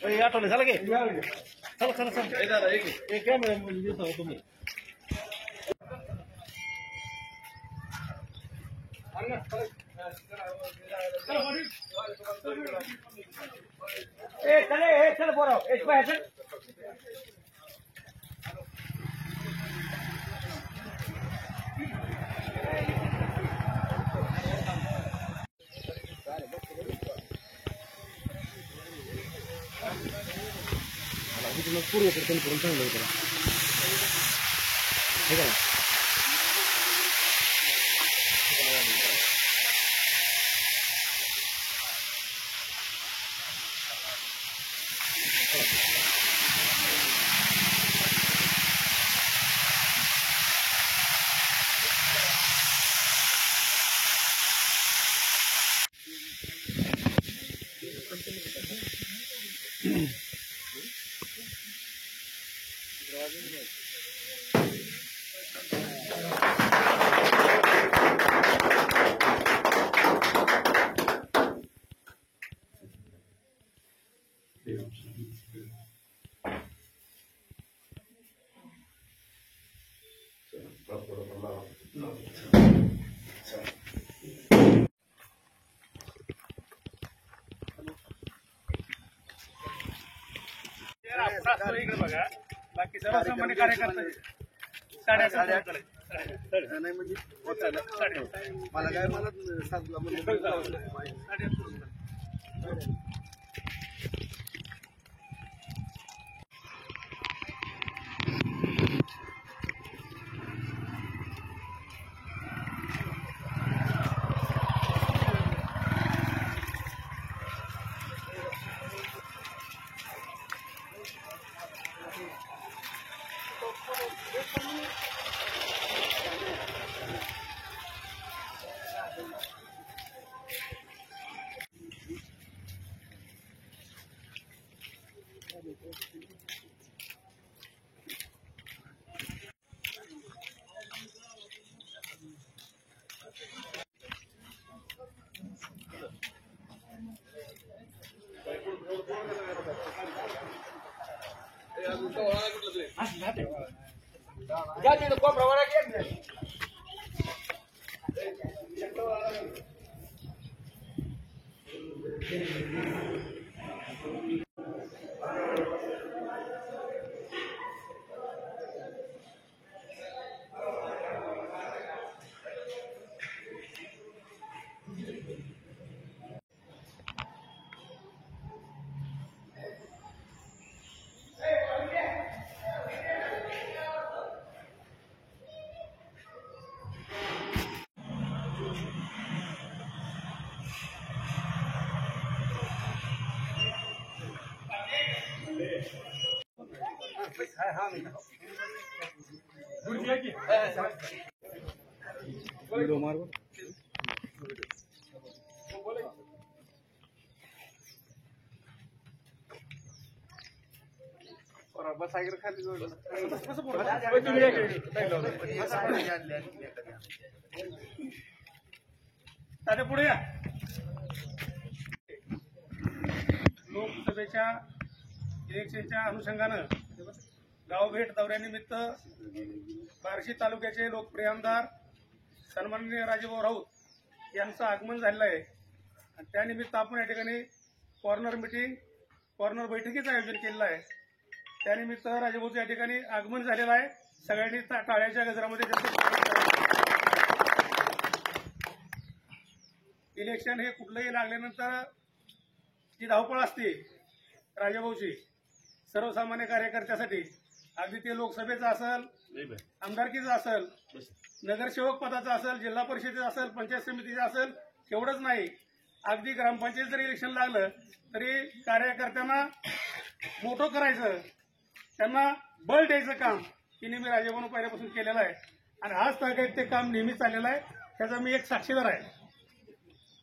आठवले झालं की चला चला चला एक कॅमेरा तुम्ही चल बोरा पूर्व करून चांगलं होतं हे का बघा बाकी सर्वसामान्य कार्यकर्ते 8:30 नाही म्हणजे मला काय मला 7 ला बसायला खाली पुढे या लोकसभेच्या इलेक्शनच्या अनुषंगानं गावभेट दौऱ्यानिमित्त बार्शी तालुक्याचे लोकप्रिय आमदार सन्माननीय राजेभाऊ राऊत यांचं आगमन झालेलं आहे आणि त्यानिमित्त आपण या ठिकाणी कॉर्नर बैठकीचं आयोजन केलेलं आहे। त्यानिमित्त राजेभाऊचं या ठिकाणी आगमन झालेलं आहे। सगळ्यांनी टाळ्याच्या गजरामध्ये इलेक्शन हे कुठलंही लागल्यानंतर जी धावपळ असते राजेभाऊची सर्वसामान्य कार्यकर्त्यासाठी, अगदी ते लोकसभेचं असेल, आमदारकीचं असेल, नगरसेवक पदाचं असेल, जिल्हा परिषदेचं असेल, पंचायत समितीचं असेल, एवढंच नाही, अगदी ग्रामपंचायत जर इलेक्शन लागलं तरी कार्यकर्त्यांना मोठं करायचं, त्यांना बळ द्यायचं काम हे नेहमी राजेभाऊनं पहिल्यापासून केलेलं आहे आणि आज तागायत ते काम नेहमी चाललेलं आहे। त्याचा मी एक साक्षीदार आहे।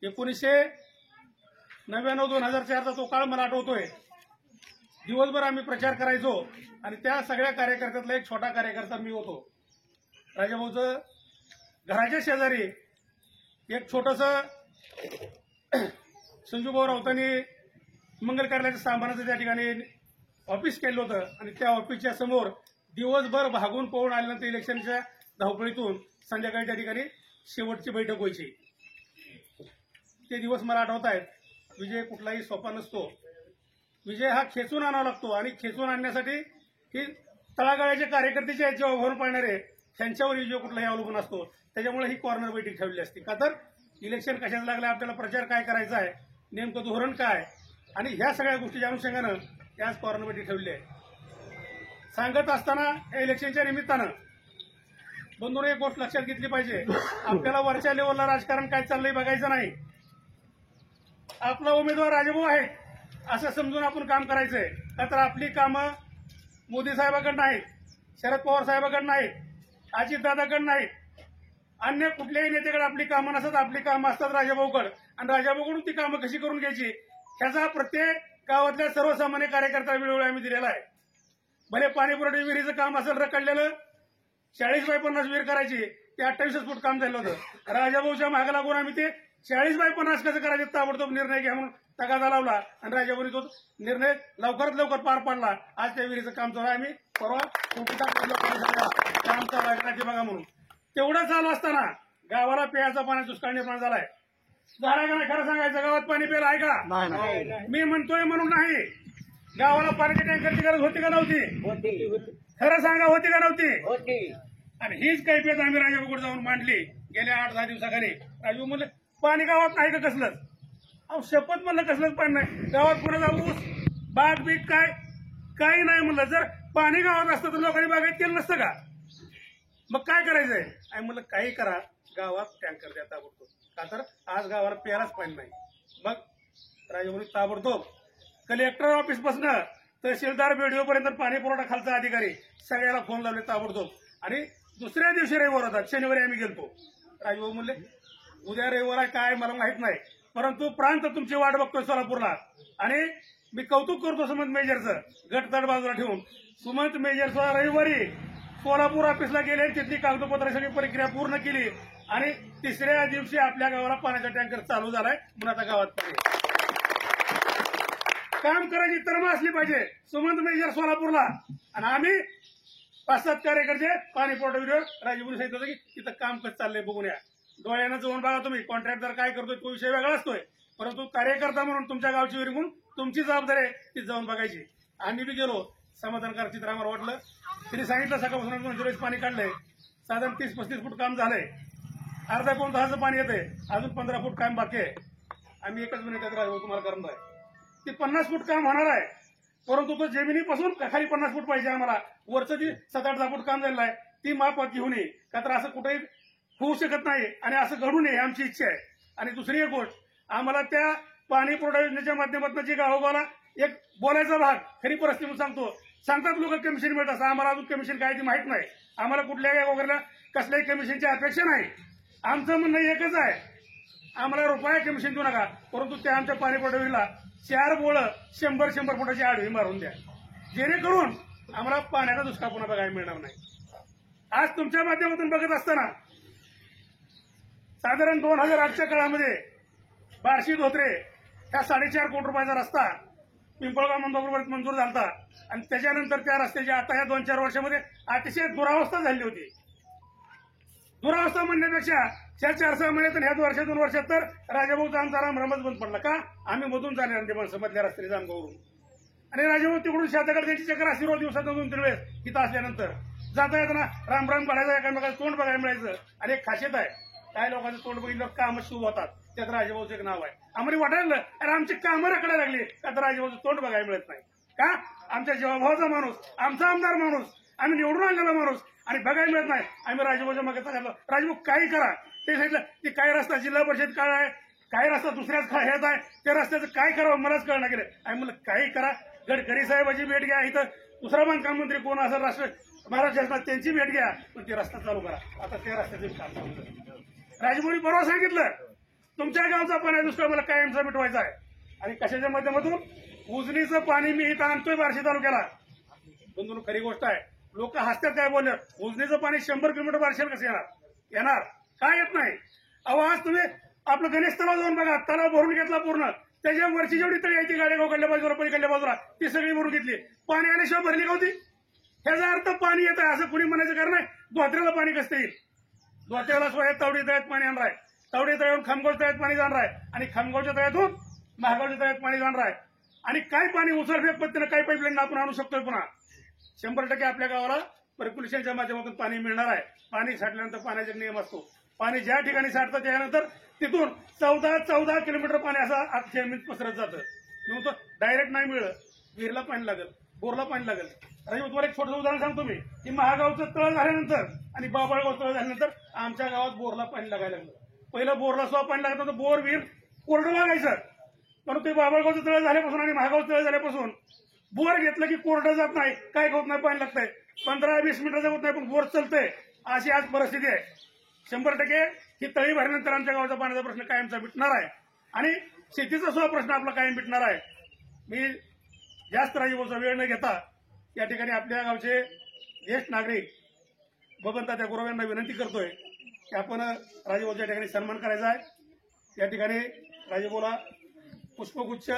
1999-2004चा तो काळ मला आठवतोय। दिवसभर आम्ही प्रचार करायचो आणि त्या सगळ्या कार्यकर्त्यातला एक छोटा कार्यकर्ता मी होतो। राजेभाऊचं घराच्या शेजारी एक छोटंसं संजूभाऊ राऊतांनी मंगल कार्यालयाच्या सामानाचं त्या ठिकाणी ऑफिस केलं होतं आणि त्या ऑफिसच्या समोर दिवसभर भागून पळून आल्यानंतर इलेक्शनच्या धावपळीतून संध्याकाळी त्या ठिकाणी शेवटची बैठक व्हायची. ते दिवस मला आठवत आहेत. विजय कुठलाही सोपा नसतो. विजय हा खेचून आणावा लागतो आणि खेचून आणण्यासाठी ही तळागाळाचे कार्यकर्ते जे आहेत, जेव्हा भरून पाळणारे त्यांच्यावर विजय कुठलाही अवलंबून असतो. त्याच्यामुळे ही कॉर्नर बैठक ठेवली असते. का तर इलेक्शन कशाला लागलं, आपल्याला प्रचार काय करायचा आहे, नेमकं धोरण काय, आणि ह्या सगळ्या गोष्टीच्या अनुषंगानं याच कॉर्नर बैठक ठेवली आहे. सांगत असताना या इलेक्शनच्या निमित्तानं बंधूंनो एक गोष्ट लक्षात घेतली पाहिजे. आपल्याला वरच्या लेवलला राजकारण काय चाललंय बघायचं नाही. आपला उमेदवार राजाभाऊ आहे असं समजून आपण काम करायचंय. का तर आपली कामं मोदी साहेबांकडे नाहीत, शरद पवार साहेबांकडे नाहीत, अजितदादांकडे नाहीत, अन्य कुठल्याही नेत्याकडे आपली कामं नसतात. आपली कामं असतात राजाभाऊकडे आणि राजाभाऊकडून ती कामं कशी करून घ्यायची ह्याचा प्रत्येक गावातल्या सर्वसामान्य कार्यकर्त्याला वेळोवेळी आम्ही दिलेला आहे. भले पाणी पुरवठा विहिरीचं काम असेल रखडलेलं 40x50 विहीर करायची, ते 28 फूट काम झालं होतं. राजाभाऊच्या मागे लागून आम्ही ते 40x50 कसं करायचं ताबडतोब निर्णय घ्या म्हणून तगादा लावला आणि राजाभाऊनी तो निर्णय लवकरात लवकर पार पाडला. आज त्या विहिरीचं काम चालू आहे. आम्ही परवा काम चालू आहे बघा म्हणून. तेवढं चालू असताना गावाला प्यायचा पाणी दुष्काळ निर्माण झालाय. झाला का नाही खरं सांगायचं? गावात पाणी प्यायला आहे का? मी म्हणतोय म्हणून नाही. गावाला पाण्याच्या टँकरची गरज होती का नव्हती? खरं सांगा, होती का नव्हती? आणि हीच कैफियत आम्ही राजाभाऊकडे जाऊन मांडली गेल्या 8-10 दिवसाखाली. राजू म्हणले पाणी गावात नाही का कसलंच? अहो शपथ म्हणलं कसलंच पाणी नाही. गावात पुढे जाऊ बाग बीग काय काही नाही म्हणलं. जर पाणी गावात असतं तर लोकांनी बागायत केलं नसतं का? मग काय करायचंय? आणि म्हणलं काही करा, गावात टँकर द्या ताबडतोब. का तर आज गावाला प्यायलाच पाणी नाही. मग राजाभाऊनी ताबडतोब कलेक्टर ऑफिस पासून तहसीलदार बीडीओ पर्यंत पाणी पुरवठा खालचा अधिकारी सगळ्याला फोन लावले ताबडतोब. आणि दुसऱ्या दिवशी रविवार होता, शनिवारी आम्ही गेलतो. राजभाऊ म्हणले उद्या रविवार आहे काय मला माहित नाही, परंतु प्रांत तुमची वाट बघतोय सोलापूरला. आणि मी कौतुक करतो सुमंत मेजरचं, गटतट बाजूला ठेवून. सुमंत मेजरचा रविवारी सोलापूर ऑफिसला गेले, तिथली कागदपत्र सगळी प्रक्रिया पूर्ण केली आणि तिसऱ्या दिवशी आपल्या गावाला पाण्याचा टँकर चालू झालाय. म्हणून आता गावात पाणी काम करायची तरमा असली पाहिजे. सुमंत मेजर सोलापूरला आणि आम्ही 5-7 कार्यकर्ते पाणी पुरवठा राजभाऊनी सांगितलं की तिथं काम कसं चाललंय बघून या. डोळ्यानं जाऊन बघा तुम्ही. कॉन्ट्रॅक्टर काय करतोय तो विषय वेगळा असतोय, परंतु कार्यकर्ता म्हणून तुमच्या गावची विहीर म्हणून तुमची जबाबदारी आहे ती जाऊन बघायची. आम्ही बी गेलो. समाधानकारक चित्र आम्हाला वाटलं. तिने सांगितलं सकाळपासून 2 पाणी काढलंय, साधारण 30-35 फूट काम झालंय, अर्धा-पाऊण तासाचं पाणी येतंय, अजून 15 फूट काम बाकी आहे. आम्ही एकच मिनिटात राजभाऊ तुम्हाला करणार आहे. ते 50 फूट काम होणार आहे, परंतु तो जमिनीपासून खाली 50 फूट पाहिजे आम्हाला. वरचं जी 7-8 फूट काम झालेलं आहे ती मापात घेऊन ये. का तर असं कुठेही होऊ शकत नाही आणि असं घडू नये आमची इच्छा आहे. आणि दुसरी एक गोष्ट, आम्हाला त्या पाणी पुरवठा योजनेच्या माध्यमातून जी गावोगावला एक बोलायचा भाग खरी परिस्थिती सांगतो. सांगतात लोक कमिशन मिळत असं, आम्हाला अजून कमिशन काय ते माहित नाही. आम्हाला कुठल्याही वगैरे कसल्याही कमिशनची अपेक्षा नाही. आमचं म्हणणं एकच आहे, आम्हाला रुपया कमिशन देऊ नका, परंतु त्या आमच्या पाणी पुरवठा योजनेला 4 बोळं 100 फुटाची आडवी मारून द्या, जेणेकरून आम्हाला पाण्याचा दुष्काळ पुन्हा बघायला मिळणार नाही. आज तुमच्या माध्यमातून बघत असताना साधारण 2008च्या काळामध्ये बार्शी धोत्रे ह्या 4.5 कोटी रुपयाचा रस्ता पिंपळगाव मंदापूरपर्यंत मंजूर झाला आणि त्याच्यानंतर त्या रस्त्याची आता ह्या 2-4 वर्षामध्ये अतिशय दुरावस्था झाली होती. दुरावस्था म्हणण्यापेक्षा ह्या 4-6 महिन्यात ह्या वर्षातून वर्षात तर राजाभाऊचा आमचा रामरामच बंद पडला. का? आम्ही मधून जाणार ते माणसं मधल्या रस्त्याने जाणगावरून. आणि राजाभाऊ तिकडून शेताकडे त्यांची चक्कर अशी रोज दिवसात 2-3 वेळेस इथं असल्यानंतर जाता येताना रामराम काढायचं, एकामेकाचं तोंड बघायला मिळायचं. आणि एक खासियत आहे, काही लोकांचं तोंड बघितल्यावर कामं सुरू होतात, त्यात राजाभाऊचं एक नाव आहे. आम्हाला वाटायला अरे आमची कामं रखडायला लागली का तर राजाभाऊचं तोंड बघायला मिळत नाही. का? आमच्या जीवाभावाचा माणूस, आमचा आमदार माणूस, आम्ही निवडून आणलेला माणूस आणि बघायला मिळत नाही. आम्ही राजाभाऊच्या मागे सांगितलं राजाभाऊ काही करा. ते सांगितलं की काही रस्ता जिल्हा परिषद काय आहे, काही रस्ता दुसऱ्याच ह्याच आहे, त्या रस्त्याचं काय करावं मलाच कळणार गेलं. आम्ही म्हणलं काही करा, गडकरी साहेबाची भेट घ्या, इथं दुसरा बांधकाम मंत्री कोण असेल राष्ट्र महाराष्ट्र शासनात त्यांची भेट घ्या, पण ते रस्ता चालू करा. आता त्या रस्त्याचं काम चालू झालं. राजभाऊनी परवा सांगितलं तुमच्या गावचा पाणी दुष्काळ मला कायमचा मिटवायचा आहे. आणि कशाच्या माध्यमातून? उजनीचं पाणी मी इथं आणतोय बार्शी तालुक्याला. बंधू खरी गोष्ट आहे. लोक हसतात काय बोलले, उजनीचं पाणी 100 किलोमीटर बार्शीला कसं येणार? काय येत नाही. अहो आज तुम्ही आपलं गणेश तलाव जाऊन बघा, तलाव भरून घेतला पूर्ण, त्याच्या वरची जेवढी तळी आहे ती गाडेगावकडल्या बाजूला पलीकडल्या बाजूला ती सगळी भरून घेतली. पाणी आल्याशिवाय भरली का होती? ह्याचा अर्थ पाणी येत आहे असं कुणी म्हणायचं कारण नाही. धोत्र्याला पाणी कसं येईल? धोत्र्याला स्वतः तावडी तळ्यात पाणी आणणार आहे, तावडी तळ्यातून खामगाव तळ्यात पाणी जाणार आहे आणि खामगावच्या तळ्यातून महागावच्या तळ्यात पाणी जाणार आहे. आणि काय पाणी उचलफेक पद्धतीनं काय पाईपलाईन आपण आणू शकतोय पुन्हा 100% आपल्या गावाला पर्क्युलेशनच्या माध्यमातून पाणी मिळणार आहे. पाणी साठल्यानंतर पाण्याचा नियम असतो. पाणी ज्या ठिकाणी साठतं त्यानंतर तिथून 14 किलोमीटर पाणी असं जमिनीत पसरत जातं. म्हणून डायरेक्ट नाही मिळलं, विहिरीला पाणी लागेल, बोरला पाणी लागेल. तुम्हाला एक छोटं उदाहरण सांगतो मी की महागावचं तळ झाल्यानंतर आणि बाबळगाव तळ झाल्यानंतर आमच्या गावात बोरला पाणी लागायला लागलं. पहिलं बोरला सुद्धा पाणी लागत होतं, बोर विहीर कोरडं लागायचं. पण ते बाबळगावचं तळ झाल्यापासून आणि महागावचं तळ झाल्यापासून बोर घेतलं की कोरडं जात नाही, काय होत नाही, पाणी लागतंय. 15-20 मिनिटाचं होत नाही पण बोर चलतंय. अशी आज परिस्थिती आहे. 100% ही तळी भरल्यानंतर आमच्या गावाचा पाण्याचा प्रश्न कायमचा मिटणार आहे आणि शेतीचा सुद्धा प्रश्न आपला कायम मिटणार आहे. मी जास्त राजीभाऊचा वेळ न घेता या ठिकाणी आपल्या गावचे ज्येष्ठ नागरिक बबनतात्या गुरव यांना विनंती करतोय की आपण राजीभाऊच्या ठिकाणी सन्मान करायचा आहे. या ठिकाणी राजीभाऊला पुष्पगुच्छ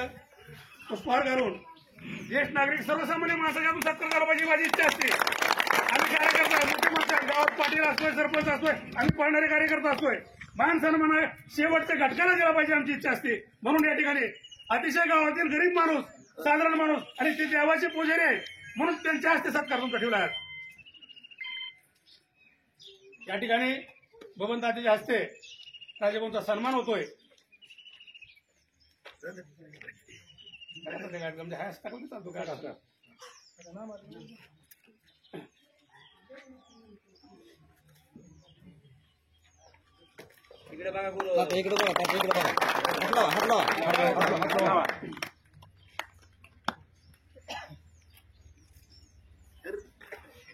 पुष्पहार घालून ज्येष्ठ नागरिक सर्वसामान्य माणसाच्या हातून सत्कार करायला पाहिजे माझी इच्छा असते. आम्ही कार्यकर्ता मोठे माणसं गावात पाटील असतोय, सरपंच असतोय, आम्ही पळणारे कार्यकर्ता असतोय. मान सन्मान शेवटच्या घटकाला गेला पाहिजे आमची इच्छा असते. म्हणून या ठिकाणी अतिशय गावातील गरीब माणूस, साधारण माणूस आणि ते देवाचे पुजारी आहे म्हणून त्यांच्या हस्ते सत्कार तुमचा ठेवला आहे. या ठिकाणी बबनदादाच्या हस्ते राजेभाऊंचा सन्मान होतोय. चालतो काय असतात इकडे बघा गुरु, इकडे बघा,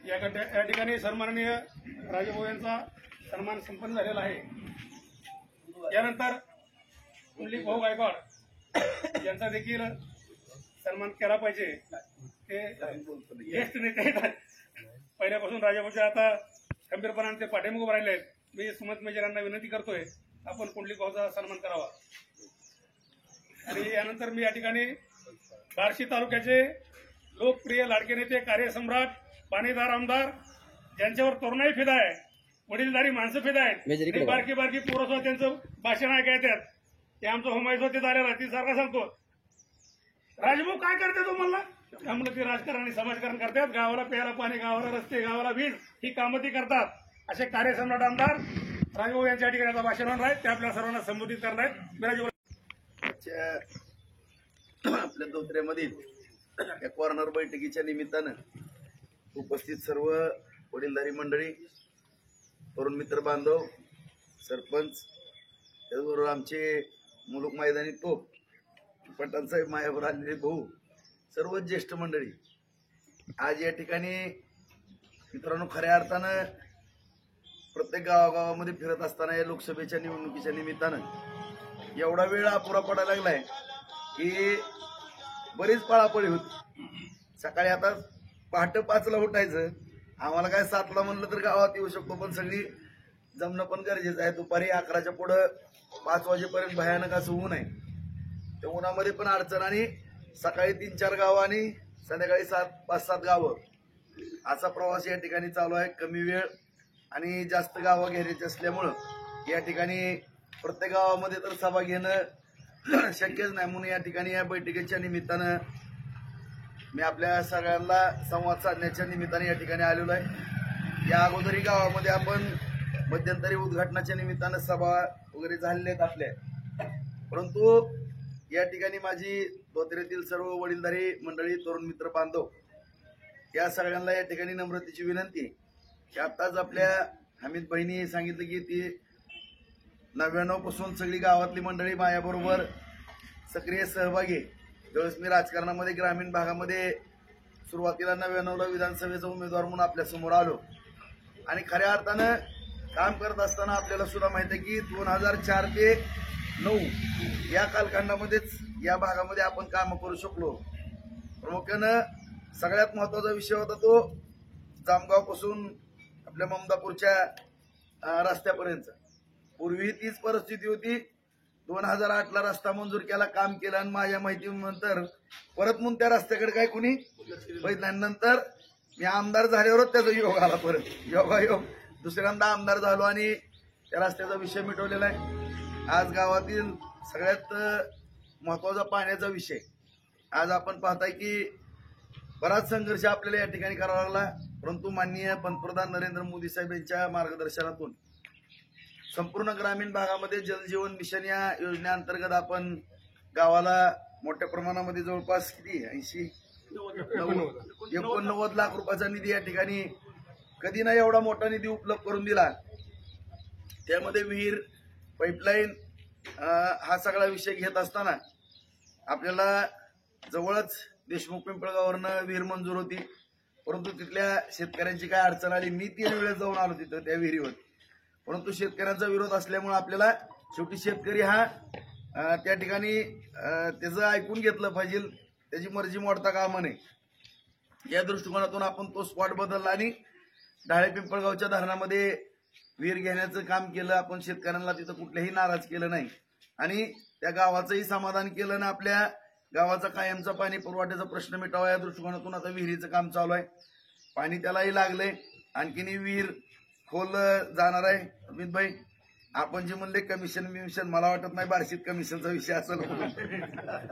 या ठिकाणी सन्माननीय राजेभाऊ यांचा सन्मान संपन्न झालेला आहे. यानंतर कुंडलिक भाऊ गायकवाड यांचा देखील सन्मान केला पाहिजे. ते ज्येष्ठ नेते आहेत. पहिल्यापासून राजेभाऊच्या आता खंबीरपणाने ते पाठीमुख उभे राहिले आहेत. मी सुमंत मेजर यांना विनंती करतोय आपण कुंडलिक भाऊचा सन्मान करावा. आणि यानंतर मी या ठिकाणी बार्शी तालुक्याचे लोकप्रिय लाडके नेते, कार्यसम्राट, पाणीदार आमदार ज्यांच्यावर तरुणाई फिदा आहे, वडीलधारी माणसं फिदा आहेत, बारकी बारकी पोरं त्यांचं भाषण ऐकायचं आहेत. ते आमचं होमायचं ते झालेलं आहे. ती सारखा सांगतो राजभाऊ काय करते तो म्हणला त्यामुळे ते राजकारण आणि समाजकारण करतात. गावाला प्यायला पाणी, गावाला रस्ते, गावाला वीज ही कामं ती करतात. असे कार्यसम्राट आमदार राजभाऊ यांच्या ठिकाणी आता भाषण होणार आहेत. ते आपल्या सर्वांना संबोधित करणार आहेत. आपल्या धोत्र्यामधील या कॉर्नर बैठकीच्या निमित्तानं उपस्थित सर्व वडीलधारी मंडळी, तरुण मित्र बांधव, सरपंच, त्याचबरोबर आमचे मुलुक मैदानी तोप, पठाणसाहेब, मायावर आलेले भाऊ, सर्व ज्येष्ठ मंडळी, आज या ठिकाणी मित्रांनो खऱ्या अर्थानं प्रत्येक गावागावामध्ये फिरत असताना या लोकसभेच्या निवडणुकीच्या निमित्तानं एवढा वेळ अपुरा पडायला लागलाय की बरीच पळापळी होती. सकाळी आता पहाटे 5ला उठायचं, आम्हाला काय 7ला म्हणलं तर गावात येऊ शकतो, पण सगळी जमणं पण गरजेचं आहे. दुपारी 11च्या पुढं 5 वाजेपर्यंत भयानक असं ऊन आहे. त्या उन्हामध्ये पण अडचण आणि सकाळी 3-4 गावं आणि संध्याकाळी 5-7 गावं असा प्रवास या ठिकाणी चालू आहे. कमी वेळ आणि जास्त गावं घेण्याची असल्यामुळं या ठिकाणी प्रत्येक गावामध्ये तर सभा घेणं शक्यच नाही. म्हणून या ठिकाणी या बैठकीच्या निमित्तानं मी आपल्या सगळ्यांना संवाद साधण्याच्या निमित्ताने या ठिकाणी आलेलो आहे. या अगोदरही गावामध्ये आपण मध्यंतरी उद्घाटनाच्या निमित्तानं सभा वगैरे झालेल्या आहेत आपल्या, परंतु या ठिकाणी माझी धोत्र्यातील सर्व वडीलधारी मंडळी, तरुण मित्र बांधव या सगळ्यांना या ठिकाणी नम्रतेची विनंती की आत्ताच आपल्या हमीद बहिणी सांगितलं की ती 99 पासून सगळी गावातली मंडळी माझ्याबरोबर सक्रिय सहभागी. ज्यावेळेस मी राजकारणामध्ये ग्रामीण भागामध्ये सुरुवातीला 99ला विधानसभेचा उमेदवार म्हणून आपल्या समोर आलो आणि खऱ्या अर्थानं काम करत असताना आपल्याला सुद्धा माहिती आहे की 2004 ते 2009 या कालखंडामध्येच या भागामध्ये आपण काम करू शकलो. प्रामुख्यानं सगळ्यात महत्वाचा विषय होता तो जामगाव पासून आपल्या ममदापूरच्या रस्त्यापर्यंत. पूर्वी तीच परिस्थिती होती 2008ला रस्ता मंजूर केला, काम केलं आणि माझ्या माहितीनंतर परत म्हणून त्या रस्त्याकडे काय कुणी बघितलं. नंतर मी आमदार झाल्यावरच त्याचा योग आला, परत योगायोग दुसऱ्यांदा आमदार झालो आणि त्या रस्त्याचा विषय मिटवलेला आहे. आज गावातील सगळ्यात महत्वाचा पाण्याचा विषय. आज आपण पाहताय की बराच संघर्ष आपल्याला या ठिकाणी करावा लागला, परंतु माननीय पंतप्रधान नरेंद्र मोदी साहेब यांच्या मार्गदर्शनातून संपूर्ण ग्रामीण भागामध्ये जलजीवन मिशन या योजनेअंतर्गत आपण गावाला मोठ्या प्रमाणामध्ये जवळपास किती 89 लाख रुपयाचा निधी या ठिकाणी कधी नाही एवढा मोठा निधी उपलब्ध करून दिला. त्यामध्ये विहीर, पाईपलाईन हा सगळा विषय घेत असताना आपल्याला जवळच देशमुख पिंपळगाववरनं विहीर मंजूर होती, परंतु तिथल्या शेतकऱ्यांची काय अडचण आली. मी 3 वेळेस जाऊन आलो तिथं त्या विहिरीवर, परंतु शेतकऱ्यांचा विरोध असल्यामुळे आपल्याला शेवटी शेतकरी हा त्या ठिकाणी त्याचं ऐकून घेतलं पाहिजे, त्याची मर्जी मोडता कामा नये या दृष्टिकोनातून आपण तो स्पॉट बदलला आणि ढाळे पिंपळगावच्या धरणामध्ये विहीर घेण्याचं काम केलं. आपण शेतकऱ्यांना तिथं कुठल्याही नाराज केलं नाही आणि त्या गावाचंही समाधान केलं ना आपल्या गावाचा कायमचा पाणी पुरवठ्याचा प्रश्न मिटावा या दृष्टिकोनातून आता विहिरीचं काम चालू आहे. पाणी त्यालाही लागलंय, आणखीन विहीर खोल जाणार आहे. अमित भाई, आपण जे म्हणले कमिशन, मला वाटत नाही बार्शीत कमिशनचा विषय असेल.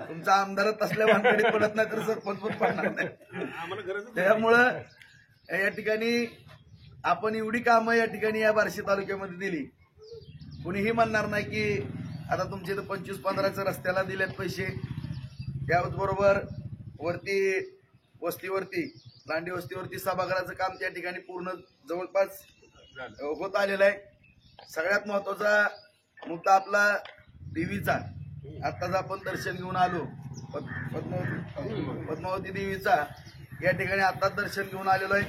तुमचा आमदारच असल्या भानगडीत पडत नाही तर सरपंच पण पडणार नाही. त्यामुळं या ठिकाणी आपण एवढी कामं या ठिकाणी या बार्शी तालुक्यामध्ये दिली. कुणीही म्हणणार नाही की आता तुमचे इथं 25-15 रस्त्याला दिलेत पैसे. त्याचबरोबर वरती वस्तीवरती, लांडी वस्तीवरती सभागृहाचं काम त्या ठिकाणी पूर्ण जवळपास होत आलेलं आहे. सगळ्यात महत्वाचा मुद्दा आपला देवीचा. आताच आपण दर्शन घेऊन आलो पद्मावती देवीचा, या ठिकाणी आताच दर्शन घेऊन आलेलो आहे.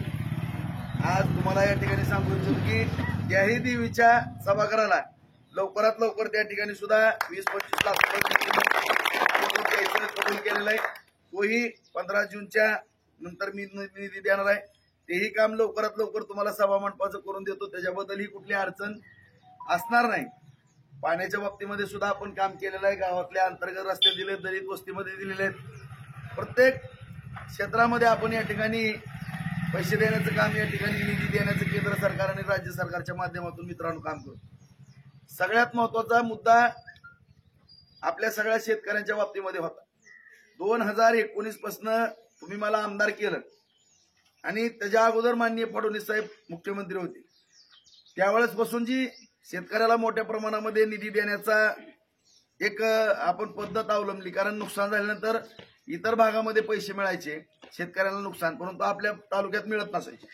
आज तुम्हाला या ठिकाणी सांगू इच्छितो की त्याही देवीच्या सभागृहाला लवकरात लवकर त्या ठिकाणी सुद्धा 20-25 लाख रुपये कबूल केलेला आहे. तोही 15 जूनच्या नंतर मी निधी देणार आहे. तेही काम लवकरात लवकर तुम्हाला सभा मंडपाचं करून देतो, त्याच्याबद्दल ही कुठली अडचण असणार नाही. पाण्याच्या बाबतीमध्ये सुद्धा आपण काम केलेलं आहे. गावातल्या अंतर्गत रस्ते दिले, दलित वस्तीमध्ये दिलेले आहेत. प्रत्येक क्षेत्रामध्ये आपण या ठिकाणी पैसे देण्याचं काम, या ठिकाणी निधी देण्याचं केंद्र सरकार आणि राज्य सरकारच्या माध्यमातून मित्रांनो काम करतो. सगळ्यात महत्वाचा मुद्दा आपल्या सगळ्या शेतकऱ्यांच्या बाबतीमध्ये होता. 2019 पासून तुम्ही मला आमदार केलं आणि त्याच्या अगोदर माननीय फडणवीस साहेब मुख्यमंत्री होते. त्यावेळेस पासून जी शेतकऱ्याला मोठ्या प्रमाणामध्ये निधी देण्याचा एक आपण पद्धत अवलंबली, कारण नुकसान झाल्यानंतर इतर भागामध्ये पैसे मिळायचे, शेतकऱ्यांना नुकसान, परंतु आपल्या तालुक्यात मिळत नसायचे.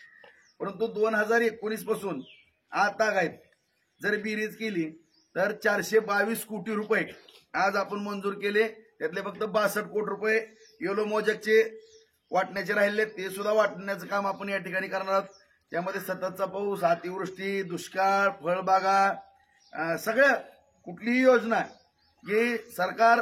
परंतु 2019 पासून आता आहेत जर बेरीज केली तर 422 कोटी रुपये आज आपण मंजूर केले. त्यातले फक्त 62 कोटी रुपये येलो मोजकचे वाटण्याचे राहिले, ते सुद्धा वाटण्याचं काम आपण या ठिकाणी करणार आहोत. त्यामध्ये सततचा पाऊस, अतिवृष्टी, दुष्काळ, फळबागा, सगळ्या कुठलीही योजना जी सरकार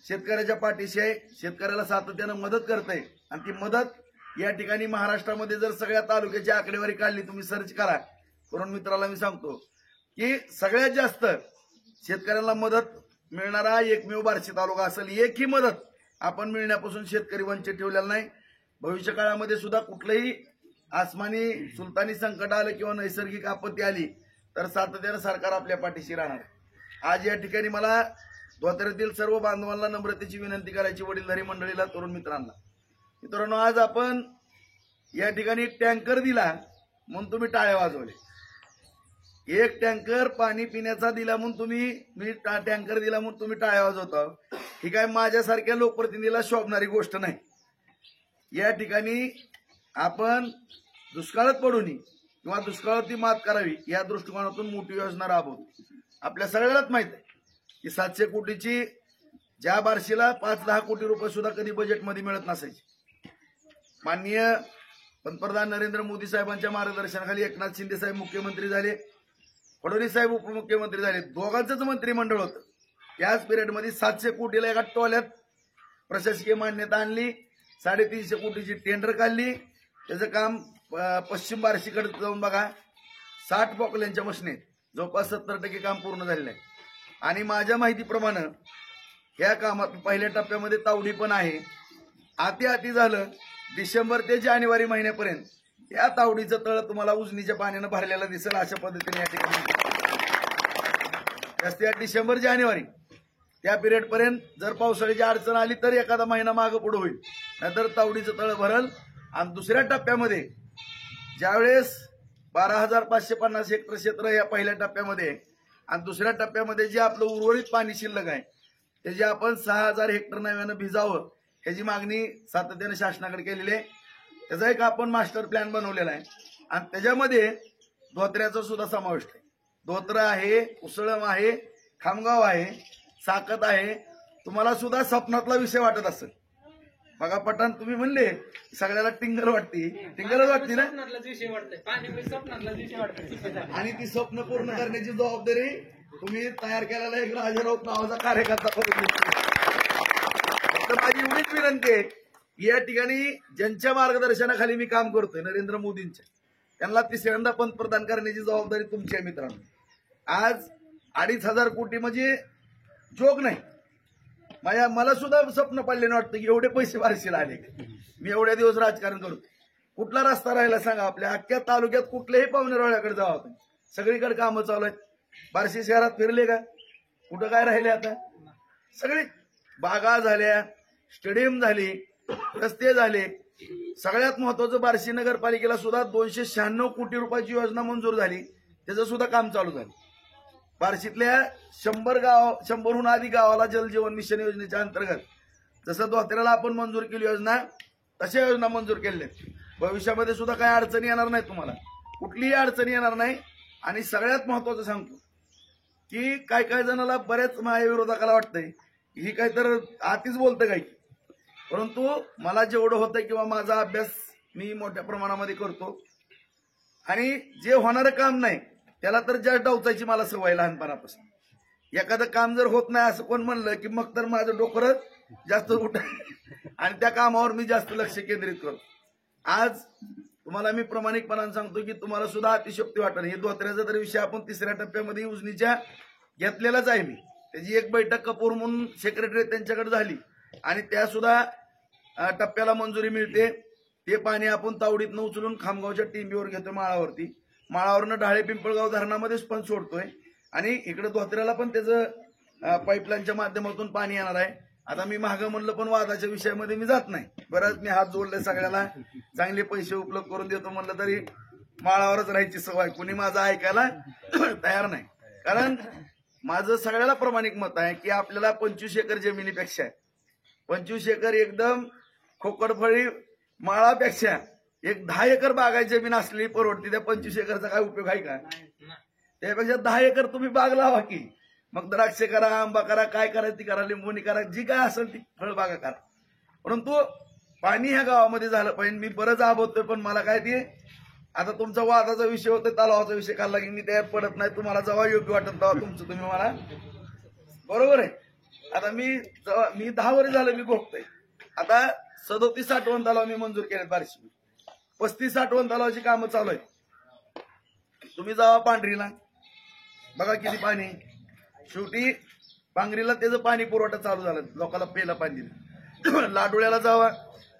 शेतकऱ्याच्या पाठीशी आहे, शेतकऱ्याला सातत्यानं मदत करत आहे. आणि ती मदत या ठिकाणी महाराष्ट्रामध्ये जर सगळ्या तालुक्याची आकडेवारी काढली, तुम्ही सर्च करा, तरुण मित्राला मी सांगतो की सगळ्यात जास्त शेतकऱ्यांना मदत मिळणारा एकमेव बार्शी तालुका असेल. एकही मदत आपण मिळण्यापासून शेतकरी वंचित ठेवलेला नाही. भविष्य काळामध्ये सुद्धा कुठलंही आसमानी सुलतानी संकट आलं किंवा नैसर्गिक आपत्ती आली तर सातत्यानं सरकार आपल्या पाठीशी राहणार. आज या ठिकाणी मला धोत्र्यातील सर्व बांधवांना नम्रतेची विनंती करायची, वडीलधारी मंडळीला, तरुण मित्रांनो, आज आपण या ठिकाणी टँकर दिला म्हणून तुम्ही टाळ्या वाजवले. एक टँकर पाणी पिण्याचा दिला म्हणून तुम्ही टँकर दिला म्हणून तुम्ही टाळ्या वाजवता. ही काय माझ्यासारख्या लोकप्रतिनिधीला शोभणारी गोष्ट नाही. या ठिकाणी आपण दुष्काळात पडू नये किंवा दुष्काळावरती मात करावी या दृष्टिकोनातून मोठी योजना राबवतो. आपल्या सगळ्यांनाच माहित आहे की 700 कोटीची ज्या बार्शीला 5-10 कोटी रुपये सुद्धा कधी बजेटमध्ये मिळत नसायचे. माननीय पंतप्रधान नरेंद्र मोदी साहेबांच्या मार्गदर्शनाखाली एकनाथ शिंदे साहेब मुख्यमंत्री झाले, फडणवीस साहेब उपमुख्यमंत्री झाले, दोघांचंच मंत्रिमंडळ होतं. त्याच पिरियडमध्ये 700 कोटीला एका टोल्यात प्रशासकीय मान्यता आणली, 350 कोटीची टेंडर काढली. त्याचं काम पश्चिम बार्शीकडे जाऊन बघा, 60 पॉकल्यांच्या मशीन आहेत, जवळपास 70% काम पूर्ण झालेलं आहे. आणि माझ्या माहितीप्रमाणे या कामात पहिल्या टप्प्यामध्ये तावडी पण आहे. हाती झालं डिसेंबर ते जानेवारी महिन्यापर्यंत या तावडीचं तळ तुम्हाला उजनीच्या पाण्यानं भरलेलं दिसेल. अशा पद्धतीने या ठिकाणी जास्तीत डिसेंबर जानेवारी त्या पिरियड पर्यंत जर पावसाळ्याची अडचण आली तर एखादा महिना मागं पुढे होईल, नाहीतर तावडीचं तळ भरल. आणि दुसऱ्या टप्प्यामध्ये ज्यावेळेस 12,550 हेक्टर क्षेत्र या पहिल्या टप्प्यामध्ये आणि दुसऱ्या टप्प्यामध्ये जे आपलं उर्वरित पाणी शिल्लक आहे त्याचे आपण 6,000 हेक्टर नव्यानं भिजावं ह्याची मागणी सातत्याने शासनाकडे केलेली आहे. त्याचा एक आपण मास्टर प्लॅन बनवलेला आहे आणि त्याच्यामध्ये धोत्र्याचा सुद्धा समावेश आहे. धोत्र आहे, उसळम आहे, खामगाव आहे, साकत आहे. तुम्हाला सुद्धा स्वप्नातला विषय वाटत असेल. बघा पठाण तुम्ही म्हणले सगळ्याला टिंगर वाटते, टिंगरच वाटते ना, आणि ती स्वप्न पूर्ण करण्याची जबाबदारी तुम्ही तयार केलेला एक राजाराव नावाचा कार्यकर्ता फक्त माझी एवढीच विनंती आहे की या ठिकाणी ज्यांच्या मार्गदर्शनाखाली मी काम करतोय नरेंद्र मोदींच्या, त्यांना तिसऱ्यांदा पंतप्रधान करण्याची जबाबदारी तुमची आहे मित्रांनो. आज 2,500 कोटी म्हणजे जोक नाही. मला सुद्धा स्वप्न पडलेलं वाटतं की एवढे पैसे बार्शीला आले. मी एवढ्या दिवस राजकारण करतो, कुठला रस्ता राहिला सांगा आपल्या अख्ख्या तालुक्यात कुठल्याही पाहुणेरावळ्याकडे जावा आपण, सगळीकडे कामं चालू आहेत. बार्शी शहरात फिरले का, कुठं काय राहिले आता, सगळे बागा झाल्या, स्टेडियम झाली, रस्ते झाले. सगळ्यात महत्वाचं बार्शी नगरपालिकेला सुद्धा 296 कोटी रुपयाची योजना मंजूर झाली, त्याचं सुद्धा काम चालू झालं. बार्शीतल्या 100हून अधिक गावाला जलजीवन मिशन योजनेच्या अंतर्गत जसं धोत्र्याला आपण मंजूर केली योजना, तशा योजना मंजूर केल्या. भविष्यामध्ये सुद्धा काही अडचणी येणार नाही, तुम्हाला कुठलीही अडचणी येणार नाही. आणि सगळ्यात महत्वाचं सांगतो की काय जणाला बऱ्याच माझ्या विरोधकाला वाटतंय ही काय तर आतीच बोलतं काही, परंतु मला जेवढं होतं किंवा माझा अभ्यास मी मोठ्या प्रमाणामध्ये करतो आणि जे होणारं काम नाही त्याला तर जास्त डावचायची मला सवय लहानपणापासून. एखादं काम जर होत नाही असं कोण म्हणलं की मग तर माझं डोकं जास्त उठ आणि त्या कामावर मी जास्त लक्ष केंद्रित करतो. आज तुम्हाला मी प्रामाणिकपणाने सांगतो की तुम्हाला सुद्धा अतिशयोक्ती वाटेल. हे धोत्र्याचा तर विषय आपण तिसऱ्या टप्प्यामध्ये उजनीच्या घेतलेलाच आहे. मी त्याची एक बैठक कपूर म्हणून सेक्रेटरी त्यांच्याकडे झाली आणि त्या सुद्धा टप्प्याला मंजुरी मिळते. ते पाणी आपण तावडीतनं उचलून खामगावच्या टिंबीवर घेतोय, माळावरनं ढाळे पिंपळगाव धरणामध्येच पण सोडतोय आणि इकडे धोत्र्याला पण त्याचं पाईपलाईनच्या माध्यमातून पाणी येणार आहे. आता मी मागं म्हणलं पण वादाच्या विषयामध्ये मी जात नाही. बरंच मी हात जोडले, सगळ्याला चांगले पैसे उपलब्ध करून देतो म्हणलं तरी माळावरच राहायची सवय, कुणी माझं ऐकायला तयार नाही. कारण माझं सगळ्याला प्रामाणिक मत आहे की आपल्याला 25 एकर जमिनीपेक्षा 25 एकर एकदम खोकडफळी माळापेक्षा एक 10 एकर बागायची जमीन असलेली परवडती. त्या 25 एकरचा काय उपयोग आहे का? त्यापेक्षा 10 एकर तुम्ही बाग लावा की, मग द्राक्षे करा, आंबा करा, काय करा ती करा, लिंबोणी करा, जी काय असेल ती फळबागा करा. परंतु पाणी ह्या गावामध्ये झालं पाहिजे. मी बरंच आबवतोय पण मला काय ते आता तुमचा वादाचा विषय होता, तलावाचा विषय काढला की मी त्यात पडत नाही. तुम्हाला जेव्हा योग्य वाटत तेव्हा तुमचं तुम्ही मला, बरोबर आहे. आता मी 10 वर्ष झालं मी बघतोय. आता 37 साठवण तलाव मी मंजूर केले बार्शी, 35 साठवण तलावाची कामं चालू आहेत. तुम्ही जावा पांढरीला, बघा किती पाणी. शेवटी पांगरीला त्याचं पाणी पुरवठा चालू झाला, लोकांना प्यायला पाणी दिलं. लाडोळ्याला जावा,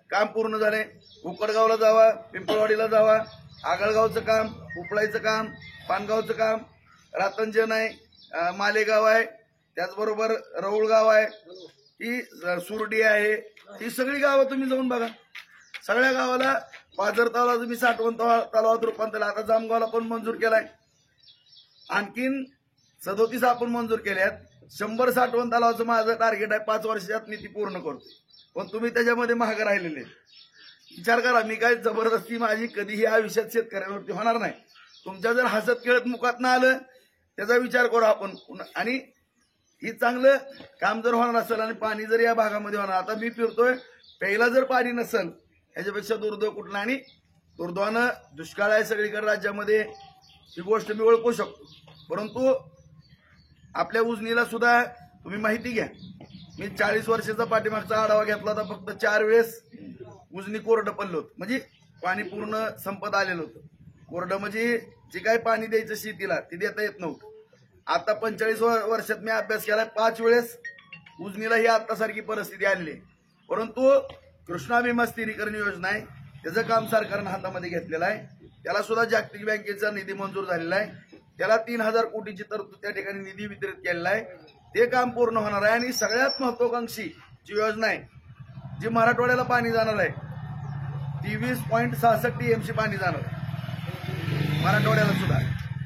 काम पूर्ण झाले. उकडगावला जावा, पिंपळवाडीला जावा, आगळगावचं काम, उपळाईचं काम, पानगावचं काम, रातंजन आहे, मालेगाव आहे, त्याचबरोबर रौळगाव आहे, ही सुरडी आहे. ही सगळी गावं तुम्ही जाऊन बघा. सगळ्या गावाला पाझर तलाव तुम्ही साठवण तलावात रूपांतर. आता जामगावला पण मंजूर केलाय, आणखीन 37 आपण मंजूर केल्यात. 100 साठवण तलावाचं माझं टार्गेट आहे, 5 वर्षात मी ती पूर्ण करतो. पण तुम्ही त्याच्यामध्ये महाग राहिलेले. विचार करा, मी काय जबरदस्ती माझी कधीही आयुष्यात शेतकऱ्यांवरती होणार नाही. तुमच्या जर हसत खेळत मुखात ना आलं त्याचा विचार करू आपण. आणि ही चांगलं काम जर होणार असेल आणि पाणी जर या भागामध्ये होणार, आता मी फिरतोय, प्यायला जर पाणी नसेल ह्याच्यापेक्षा दुर्दैव कुठलं. आणि दुर्दैवानं दुष्काळ आहे सगळीकडे राज्यामध्ये, ही गोष्ट मी ओळखू शकतो. परंतु आपल्या उजनीला सुद्धा तुम्ही माहिती घ्या. मी 40 वर्षाचा पाठीमागचा आढावा घेतला होता. फक्त 4 वेळेस उजनी कोरडं पडलं होतं, म्हणजे पाणी पूर्ण संपत आलेलं होतं. कोरडं म्हणजे जे काही पाणी द्यायचं शेतीला ते देता येत नव्हतं. आता 45 वर्षात मी अभ्यास केलाय, 5 वेळेस उजनीला ही आतासारखी परिस्थिती आली, परंतु कृष्णा भीमा स्थिरीकरण योजना आहे, त्याचं काम सरकारनं हातामध्ये घेतलेलं आहे. त्याला सुद्धा जागतिक बँकेचा निधी मंजूर झालेला आहे. त्याला 3000 कोटीची तरतूद त्या ठिकाणी निधी वितरित केलेला आहे. ते काम पूर्ण होणार आहे. आणि सगळ्यात महत्वाकांक्षी जी योजना आहे, जी मराठवाड्याला पाणी जाणार आहे, 23.66 TMC पाणी जाणार आहे मराठवाड्याला सुद्धा.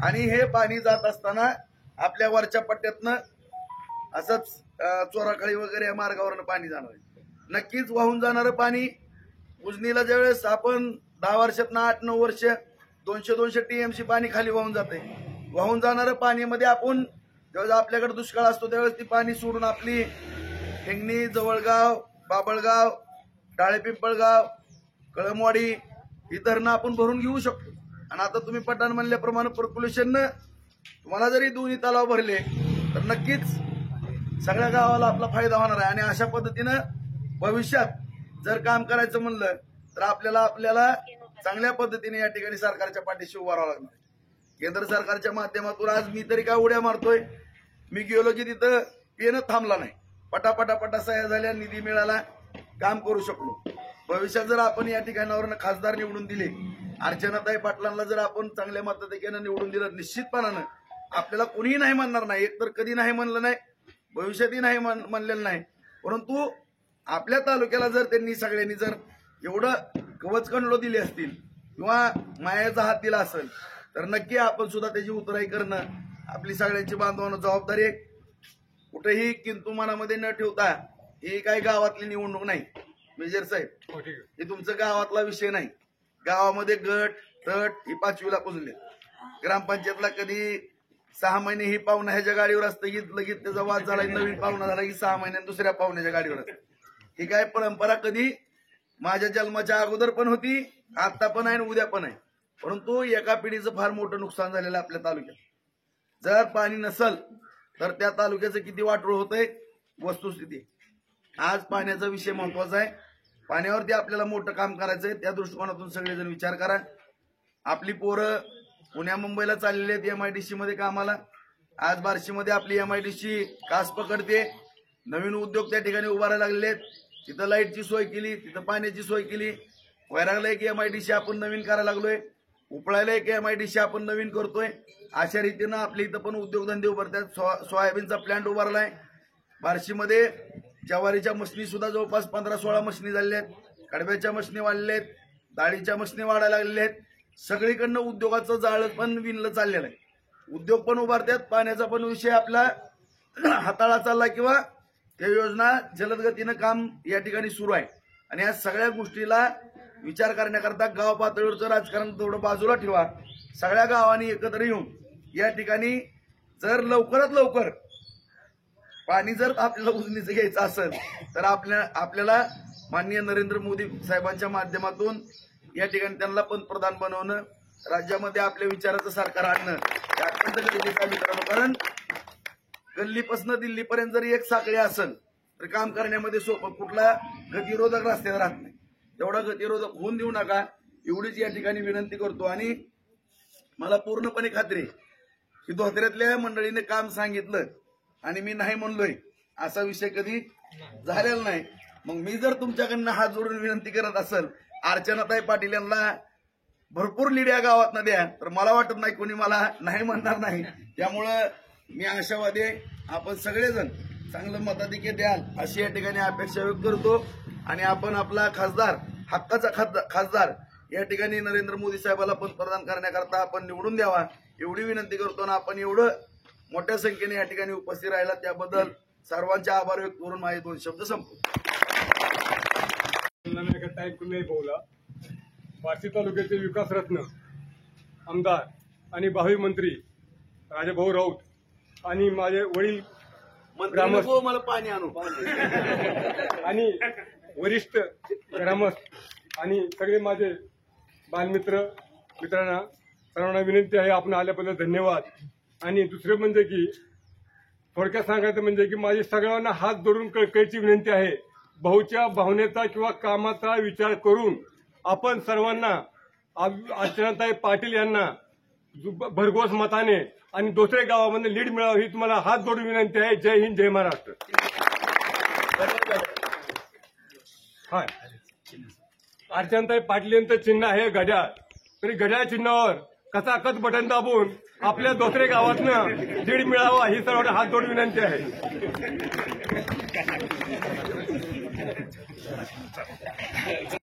आणि हे पाणी जात असताना आपल्या वरच्या पट्ट्यातनं असंच चोराखळी वगैरे या मार्गावरनं पाणी जाणार आहे. नक्कीच वाहून जाणारं पाणी उजनीला ज्यावेळेस आपण 10 वर्षात 8-9 वर्ष 200 TMC पाणी खाली वाहून जाते. वाहून जाणारं पाणीमध्ये आपण ज्यावेळेस आपल्याकडे दुष्काळ असतो त्यावेळेस ती पाणी सोडून आपली हिंगणी, जवळगाव, बाबळगाव, टाळेपिंपळगाव, कळमवाडी ही धरणं आपण भरून घेऊ शकतो. आणि आता तुम्ही पठाण म्हणल्याप्रमाणे पर्क्युलेशननं तुम्हाला जरी दोन्ही तलाव भरले तर नक्कीच सगळ्या गावाला आपला फायदा होणार आहे. आणि अशा पद्धतीनं भविष्यात जर काम करायचं म्हणलं तर आपल्याला चांगल्या पद्धतीने या ठिकाणी सरकारच्या पाठीशी उभा राहावं लागणार. केंद्र सरकारच्या माध्यमातून आज मी तरी काय उड्या मारतोय, मी गेलो की तिथं पेन थांबला नाही, पटापटा सह्या झाल्या, निधी मिळाला, काम करू शकलो. भविष्यात जर आपण या ठिकाणावरनं खासदार निवडून दिले, अर्चनाताई पाटलांना जर आपण चांगल्या मताधिक्यानं निवडून दिलं, निश्चितपणानं आपल्याला कोणीही नाही म्हणणार नाही. एकतर कधी नाही म्हणलं नाही, भविष्यातही नाही म्हणलेलं नाही. परंतु आपल्या तालुक्याला जर त्यांनी सगळ्यांनी जर एवढं कवचकंडलो दिले असतील किंवा मायाचा हात दिला असेल तर नक्की आपण सुद्धा त्याची उतराई करणं आपली सगळ्यांची बांधवांना जबाबदारी आहे. कुठेही किंतु मनामध्ये न ठेवता ही काही गावातली निवडणूक नाही मेजर साहेब, हे तुमचं गावातला विषय नाही. गावामध्ये गट तट ही 5वीला पुजले. ग्रामपंचायतला कधी 6 महिने ही पाहुणा ह्याच्या गाडीवर असतं की लगेच त्याचा वाद झाला, नवीन पाहुणा झाला की 6 महिन्यात दुसऱ्या पाहुण्याच्या गाडीवर असतं. ही काय परंपरा कधी माझ्या जन्माच्या अगोदर पण होती, आता पण आहे आणि उद्या पण आहे. परंतु एका पिढीचं फार मोठं नुकसान झालेलं आपल्या तालुक्यात. जर पाणी नसल तर त्या तालुक्याचं किती वाटोळ होतंय वस्तुस्थिती. आज पाण्याचा विषय महत्वाचा आहे. पाण्यावरती आपल्याला मोठं काम करायचंय. त्या दृष्टिकोनातून सगळेजण विचार करा. आपली पोरं पुण्या मुंबईला चाललेली आहेत MIDC मध्ये कामाला. आज बार्शीमध्ये आपली MIDC कास पकडते. नवीन उद्योग त्या ठिकाणी उभारायला लागलेले आहेत. तिथं लाईटची सोय केली, तिथं पाण्याची सोय केली. वैरागला एक MIDC आपण नवीन करायला लागलोय. उपळायला एक MIDC आपण नवीन करतोय. अशा रीतीनं आपल्या इथं पण उद्योगधंदे उभारतात. सोयाबीनचा प्लांट उभारलाय. बार्शीमध्ये ज्वारीच्या मशनी सुद्धा जवळपास 15-16 मशनी झालेल्या आहेत. कडब्याच्या मशनी वाढलेल्या आहेत. डाळीच्या मशनी वाढायला लागलेल्या आहेत. सगळीकडनं उद्योगाचं जाळं पण विणलं चाललेलं आहे. उद्योग पण उभारतात. पाण्याचा पण विषय आपला हाताळा चालला किंवा त्या योजना जलद गतीनं काम या ठिकाणी सुरू आहे. आणि या सगळ्या गोष्टीला विचार करण्याकरता गाव पातळीवरचं राजकारण थोडं बाजूला ठेवा. सगळ्या गावांनी एकत्र येऊन या ठिकाणी जर लवकरात लवकर पाणी जर आपल्याला उजनीचं घ्यायचं असेल तर आपल्याला माननीय नरेंद्र मोदी साहेबांच्या माध्यमातून या ठिकाणी त्यांना पंतप्रधान बनवणं, राज्यामध्ये आपल्या विचाराचं सरकार आणणं हे अत्यंत गरजेचं आहे मित्रांनो. कारण गल्लीपासून दिल्लीपर्यंत जर एक साखळी असेल तर काम करण्यामध्ये सोपं, कुठला गतिरोधक रस्त्यावर राहत नाही. तेवढा गतिरोधक होऊन देऊ नका एवढीच या ठिकाणी विनंती करतो. आणि मला पूर्णपणे खात्री आहे की धोत्र्यातल्या मंडळीने काम सांगितलं आणि मी नाही म्हणलोय असा विषय कधी झालेला नाही. मग मी जर तुमच्याकडनं हात जोडून विनंती करत असेल अर्चनाताई पाटील यांना भरपूर लीड या गावातनं द्या तर मला वाटत नाही कोणी मला नाही म्हणणार नाही. त्यामुळं मी आशावादी आहे आपण सगळेजण चांगलं मताधिक्य द्याल अशी या ठिकाणी अपेक्षा व्यक्त करतो. आणि आपण आपला खासदार, हक्काचा खासदार या ठिकाणी नरेंद्र मोदी साहेबाला पंतप्रधान करण्याकरता आपण निवडून द्यावा एवढी विनंती करतो. आणि आपण एवढं मोठ्या संख्येने या ठिकाणी उपस्थित राहिला त्याबद्दल सर्वांचे आभार व्यक्त करून माझे 2 शब्द संपतो. बोला बार्शी तालुक्याचे विकास रत्न आमदार आणि भावी मंत्री राजाभाऊ राऊत आणि माझे वडील ग्रामस्थ मला पाणी आणू आणि वरिष्ठ ग्रामस्थ आणि सगळे माझे मित्रांना सर्वांना विनंती आहे आपण आल्याबद्दल धन्यवाद. आणि दुसरे म्हणजे की थोडक्यात सांगायचं म्हणजे की माझी सगळ्यांना हात जोडून कळकळीची विनंती आहे. भाऊच्या भावनेचा किंवा कामाचा विचार करून आपण सर्वांना अर्चनाताई पाटील यांना भरघोस मताने आणि दुसऱ्या गावामध्ये लीड मिळावं ही तुम्हाला हात जोडून विनंती आहे. जय हिंद, जय महाराष्ट्र. हाय, अर्चनाताई पाटील यांचं चिन्ह आहे घड्याळ. तरी घड्याळ चिन्हावर कचाकच बटन दाबून आपल्या दुसऱ्या गावातनं लीड मिळावा ही सर्वांना हात जोडून विनंती आहे.